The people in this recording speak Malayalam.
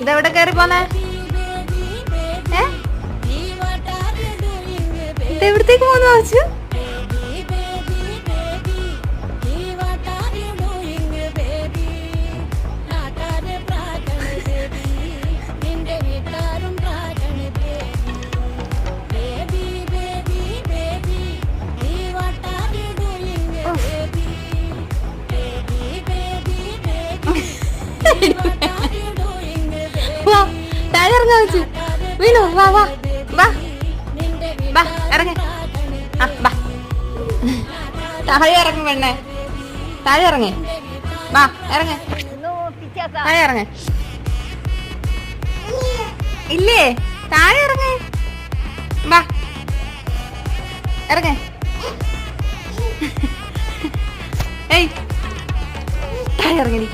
ഇതെവിടെ കയറി പോന്നേ? ഇതെവിടത്തേക്ക് പോന്നു വാച്ചു? താഴെ ഇറങ്ങാ വെച്ചു. വീണു വാ വാ വാ വാ ഇറങ്ങ. വാ താഴെ ഇറങ്ങ പെണ്ണേ, താഴെ ഇറങ്ങ. വാ ഇറങ്ങ, താഴെ ഇറങ്ങ. ഇല്ലേ താഴെ ഇറങ്ങ. വാ ഇറങ്ങ. ഏയ് താഴെ ഇറങ്ങി.